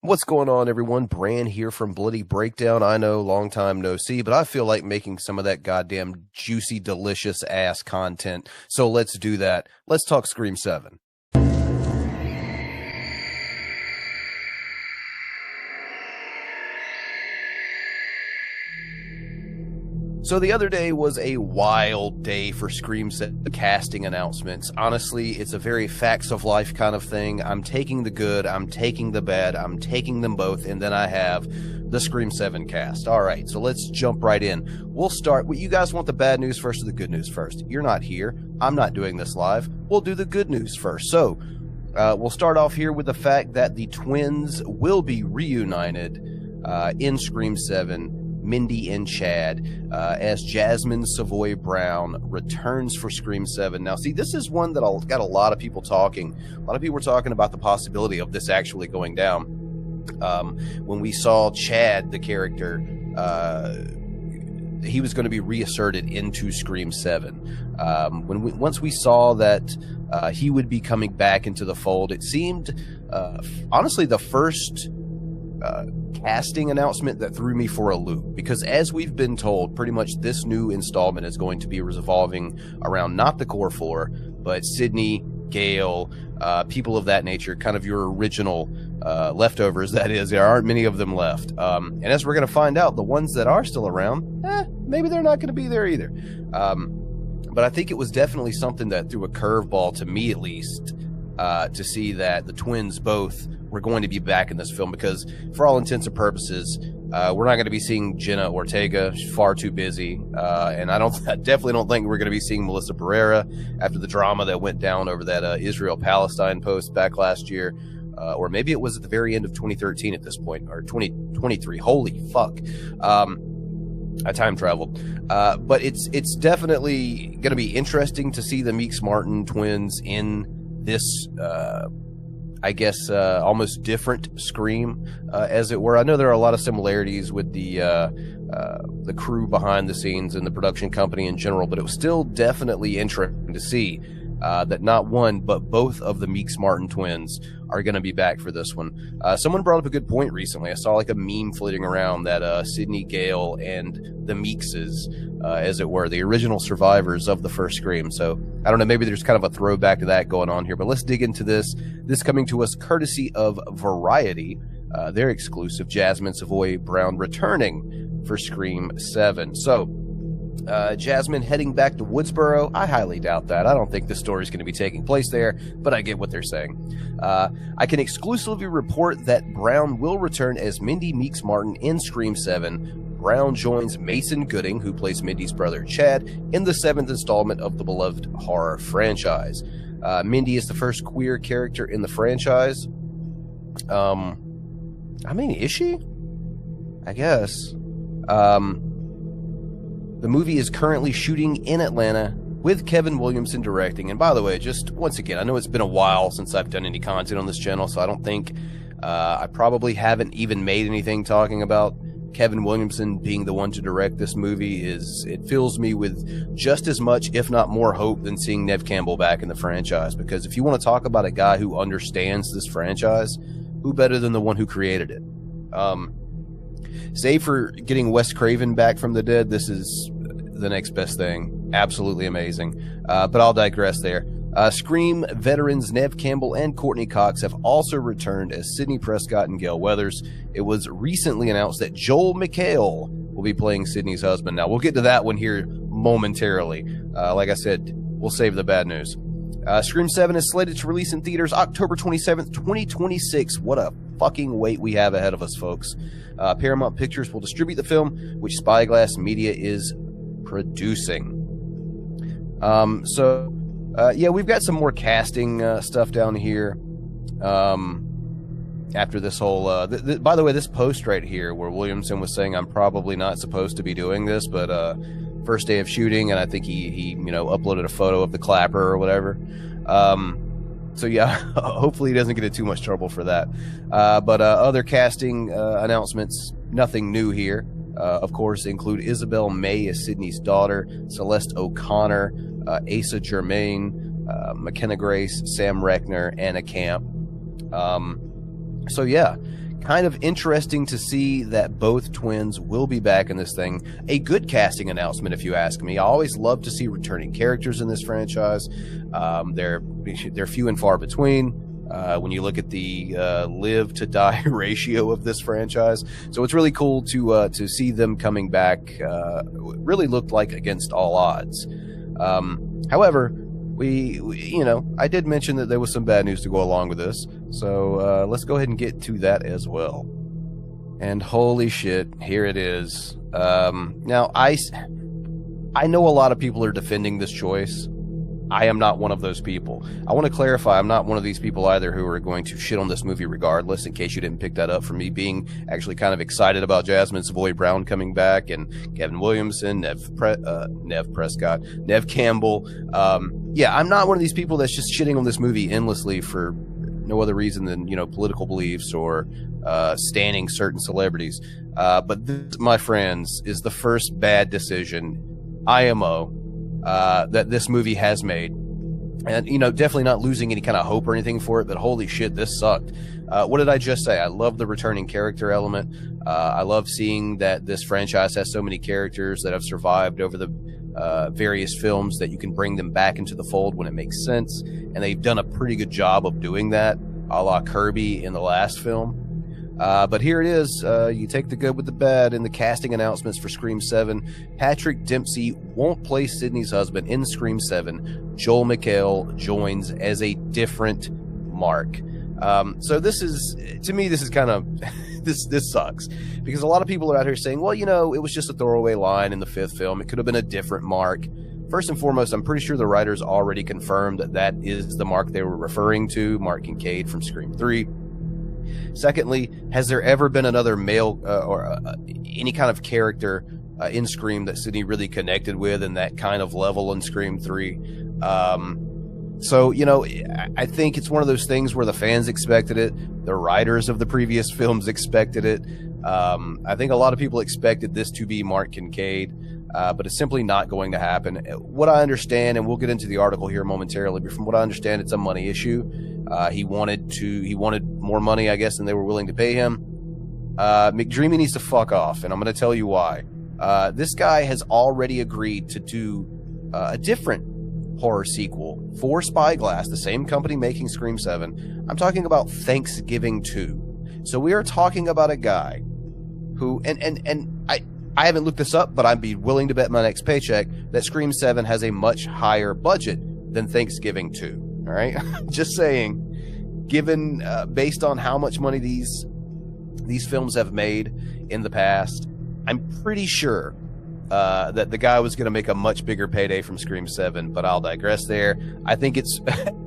What's going on, everyone? Bran here from Bloody Breakdown. I know, long time no see, but I feel like making some of that goddamn juicy, delicious ass content. So let's do that. Let's talk Scream 7. So the other day was a wild day for Scream 7 casting announcements. Honestly, it's a very facts of life kind of thing. I'm taking the good, I'm taking the bad, I'm taking them both, and then I have the Scream 7 cast. All right, so let's jump right in. We'll start. You guys want the bad news first or the good news first? You're not here. I'm not doing this live. We'll do the good news first. So we'll start off here with the fact that the twins will be reunited in Scream 7. Mindy and Chad, as Jasmine Savoy Brown returns for Scream 7. Now, see, this is one that got a lot of people talking. A lot of people were talking about the possibility of this actually going down. When we saw Chad, the character, he was going to be reasserted into Scream 7. Once we saw that he would be coming back into the fold, it seemed, honestly, the first casting announcement that threw me for a loop, because as we've been told, pretty much this new installment is going to be revolving around not the core four, but Sydney, Gale, people of that nature, kind of your original leftovers. That is, there aren't many of them left, and as we're going to find out, the ones that are still around, maybe they're not going to be there either. But I think it was definitely something that threw a curveball to me, at least, to see that the twins both were going to be back in this film, because for all intents and purposes, we're not going to be seeing Jenna Ortega. She's far too busy, and I definitely don't think we're going to be seeing Melissa Barrera after the drama that went down over that Israel-Palestine post back last year, or maybe it was at the very end of 2013 at this point, or 2023. Holy fuck. I time traveled, but it's definitely going to be interesting to see the Meeks Martin twins in this I guess almost different Scream, as it were. I know there are a lot of similarities with the crew behind the scenes and the production company in general, but it was still definitely interesting to see that not one but both of the Meeks Martin twins are going to be back for this one. Someone brought up a good point recently. I saw like a meme flitting around that Sydney, Gale, and the Meekses, as it were, the original survivors of the first Scream. So I don't know, maybe there's kind of a throwback to that going on here, but let's dig into this. This coming to us courtesy of Variety, their exclusive, Jasmine Savoy Brown returning for Scream 7. So Jasmine heading back to Woodsboro. I highly doubt that. I don't think the story is going to be taking place there, but I get what they're saying. I can exclusively report that Brown will return as Mindy Meeks Martin in Scream 7. Brown joins Mason Gooding, who plays Mindy's brother Chad, in the 7th installment of the beloved horror franchise. Mindy is the first queer character in the franchise. I mean, is she? I guess. The movie is currently shooting in Atlanta with Kevin Williamson directing. And by the way, just once again, I know it's been a while since I've done any content on this channel, so I don't think I probably haven't even made anything talking about Kevin Williamson being the one to direct this movie. It fills me with just as much, if not more, hope than seeing Neve Campbell back in the franchise. Because if you want to talk about a guy who understands this franchise, who better than the one who created it? Save for getting Wes Craven back from the dead, this is the next best thing. Absolutely amazing. But I'll digress there. Scream veterans Neve Campbell and Courtney Cox have also returned as Sidney Prescott and Gale Weathers. It was recently announced that Joel McHale will be playing Sidney's husband. Now, we'll get to that one here momentarily. Like I said, we'll save the bad news. Scream 7 is slated to release in theaters October 27th, 2026. What a fucking wait we have ahead of us, folks. Paramount Pictures will distribute the film, which Spyglass Media is producing. Yeah, we've got some more casting stuff down here. After this whole, by the way, this post right here where Williamson was saying I'm probably not supposed to be doing this, but first day of shooting, and I think he uploaded a photo of the clapper or whatever. So yeah, hopefully he doesn't get in too much trouble for that. But other casting announcements, nothing new here. Of course, include Isabel May as Sydney's daughter, Celeste O'Connor, Asa Germain, McKenna Grace, Sam Reckner, Anna Camp. So yeah, kind of interesting to see that both twins will be back in this thing. A good casting announcement, if you ask me. I always love to see returning characters in this franchise. They're few and far between when you look at the live to die ratio of this franchise. So it's really cool to see them coming back. Really looked like against all odds. However, we I did mention that there was some bad news to go along with this, so let's go ahead and get to that as well. And holy shit, here it is. Now, I know a lot of people are defending this choice. I am not one of those people. I want to clarify, I'm not one of these people either who are going to shit on this movie regardless, in case you didn't pick that up from me being actually kind of excited about Jasmine Savoy Brown coming back, and Kevin Williamson, Nev Prescott, Nev Campbell. Yeah, I'm not one of these people that's just shitting on this movie endlessly for no other reason than, political beliefs or standing certain celebrities. But this, my friends, is the first bad decision, IMO, that this movie has made. And, definitely not losing any kind of hope or anything for it, but holy shit, this sucked. What did I just say? I love the returning character element. I love seeing that this franchise has so many characters that have survived over the various films that you can bring them back into the fold when it makes sense. And they've done a pretty good job of doing that, a la Kirby in the last film. But here it is. You take the good with the bad. In the casting announcements for Scream 7, Patrick Dempsey won't play Sidney's husband in Scream 7. Joel McHale joins as a different Mark. So this is, to me, this is kind of, this sucks. Because a lot of people are out here saying, well, it was just a throwaway line in the 5th film. It could have been a different Mark. First and foremost, I'm pretty sure the writers already confirmed that is the Mark they were referring to, Mark Kincaid from Scream 3. Secondly, has there ever been another male or any kind of character in Scream that Sidney really connected with in that kind of level in Scream 3? So, I think it's one of those things where the fans expected it. The writers of the previous films expected it. I think a lot of people expected this to be Mark Kincaid, but it's simply not going to happen. What I understand, and we'll get into the article here momentarily, but from what I understand, it's a money issue. He wanted more money, I guess, than they were willing to pay him. McDreamy needs to fuck off, and I'm going to tell you why. This guy has already agreed to do a different horror sequel for Spyglass, the same company making Scream 7. I'm talking about Thanksgiving 2. So we are talking about a guy who, and I haven't looked this up, but I'd be willing to bet my next paycheck that Scream 7 has a much higher budget than Thanksgiving 2. All right? Just saying, given, based on how much money these films have made in the past, I'm pretty sure that the guy was going to make a much bigger payday from Scream 7, but I'll digress there. I think it's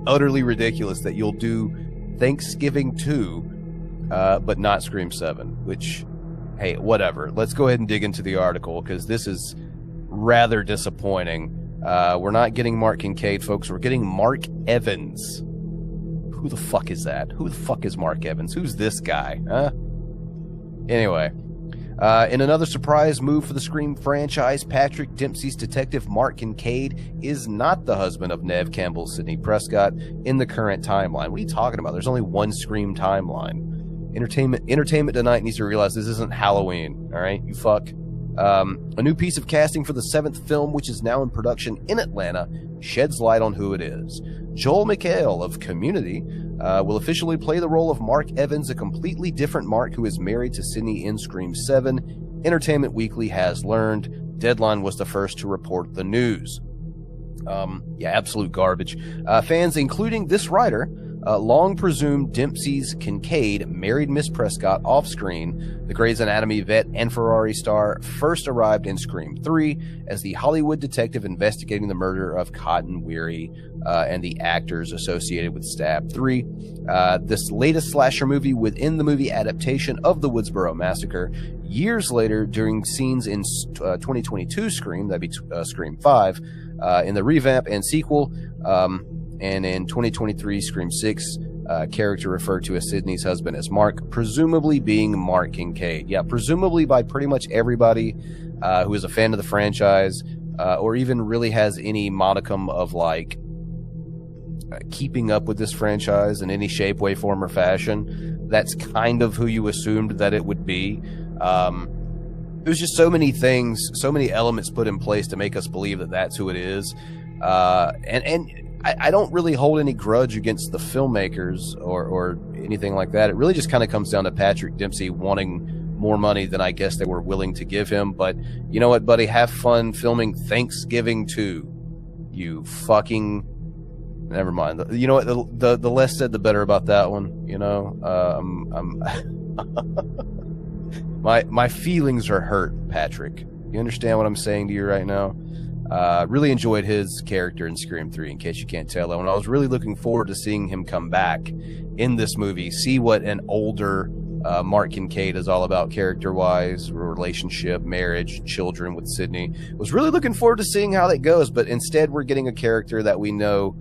utterly ridiculous that you'll do Thanksgiving 2, but not Scream 7, which, hey, whatever. Let's go ahead and dig into the article, because this is rather disappointing. We're not getting Mark Kincaid, folks. We're getting Mark Evans. Who the fuck is that? Who the fuck is Mark Evans? Who's this guy? Huh? Anyway. In another surprise move for the Scream franchise, Patrick Dempsey's detective Mark Kincaid is not the husband of Nev Campbell's Sidney Prescott in the current timeline. What are you talking about? There's only one Scream timeline. Entertainment Tonight needs to realize this isn't Halloween, all right? You fuck. A new piece of casting for the 7th film, which is now in production in Atlanta, sheds light on who it is. Joel McHale of Community will officially play the role of Mark Evans, a completely different Mark who is married to Sidney in Scream 7. Entertainment Weekly has learned. Deadline was the first to report the news. Yeah, absolute garbage. Fans, including this writer, long presumed Dempsey's Kincaid married Miss Prescott off-screen. The Grey's Anatomy vet and Ferrari star first arrived in Scream 3 as the Hollywood detective investigating the murder of Cotton Weary and the actors associated with Stab 3. This latest slasher movie within the movie adaptation of the Woodsboro Massacre. Years later, during scenes in 2022 Scream, that'd be Scream 5, in the revamp and sequel, and in 2023 Scream 6, character referred to as Sidney's husband as Mark, presumably being Mark Kincaid. Yeah, presumably by pretty much everybody who is a fan of the franchise, or even really has any modicum of, like, keeping up with this franchise in any shape, way, form, or fashion. That's kind of who you assumed that it would be. There's just so many things, so many elements put in place to make us believe that that's who it is. And I don't really hold any grudge against the filmmakers or anything like that. It really just kind of comes down to Patrick Dempsey wanting more money than I guess they were willing to give him. But you know what, buddy? Have fun filming Thanksgiving 2. You fucking... Never mind. You know what? The less said, the better about that one. You know, my feelings are hurt, Patrick. You understand what I'm saying to you right now? Really enjoyed his character in Scream 3, in case you can't tell. And I was really looking forward to seeing him come back in this movie, see what an older Mark Kincaid is all about character-wise, relationship, marriage, children with Sidney. Was really looking forward to seeing how that goes, but instead we're getting a character that we know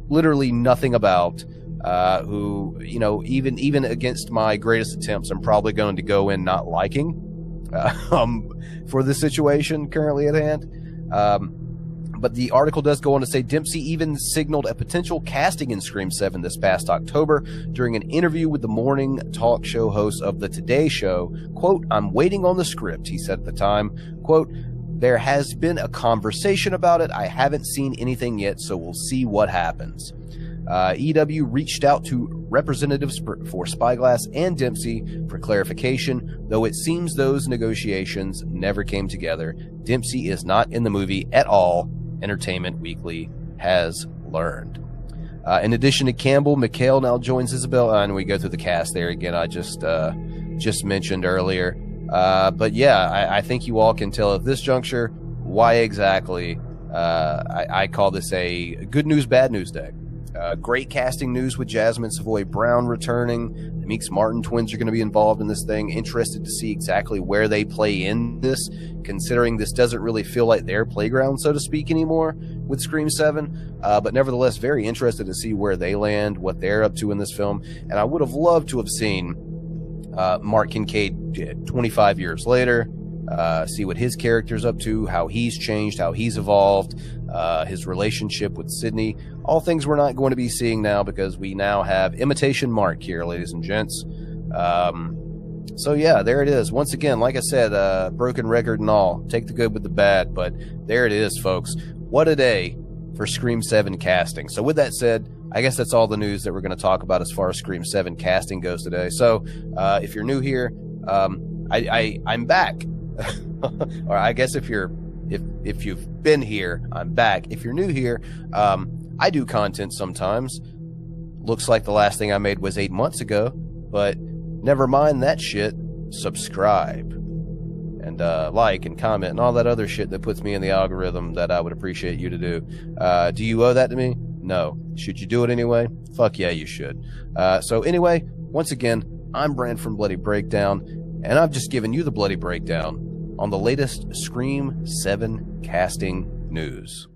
literally nothing about, who, you know, even against my greatest attempts, I'm probably going to go in not liking for the situation currently at hand. But the article does go on to say Dempsey even signaled a potential casting in Scream 7 this past October during an interview with the morning talk show host of The Today Show. Quote, "I'm waiting on the script," he said at the time. Quote, "There has been a conversation about it. I haven't seen anything yet, so we'll see what happens." EW reached out to representatives for Spyglass and Dempsey for clarification, though it seems those negotiations never came together. Dempsey is not in the movie at all, Entertainment Weekly has learned. In addition to Campbell, McHale now joins Isabel, and we go through the cast there again. I just mentioned earlier. But yeah, I think you all can tell at this juncture why exactly I call this a good news, bad news day. Great casting news with Jasmine Savoy Brown returning. The Meeks Martin twins are going to be involved in this thing. Interested to see exactly where they play in this, considering this doesn't really feel like their playground, so to speak, anymore with Scream 7. But nevertheless, very interested to see where they land, what they're up to in this film. And I would have loved to have seen Mark Kincaid 25 years later, see what his character's up to, how he's changed, how he's evolved, his relationship with Sidney. All things we're not going to be seeing now because we now have Imitation Mark here, ladies and gents. So yeah, there it is. Once again, like I said, broken record and all. Take the good with the bad, but there it is, folks. What a day for Scream 7 casting. So with that said, I guess that's all the news that we're going to talk about as far as Scream 7 casting goes today. So if you're new here, I'm back. Or I guess if you've been here, I'm back. If you're new here, I do content sometimes. Looks like the last thing I made was 8 months ago, but never mind that shit. Subscribe and like and comment and all that other shit that puts me in the algorithm that I would appreciate you to do. Do you owe that to me? No. Should you do it anyway? Fuck yeah, you should. So anyway, once again, I'm Brand from Bloody Breakdown, and I've just given you the Bloody Breakdown on the latest Scream 7 casting news.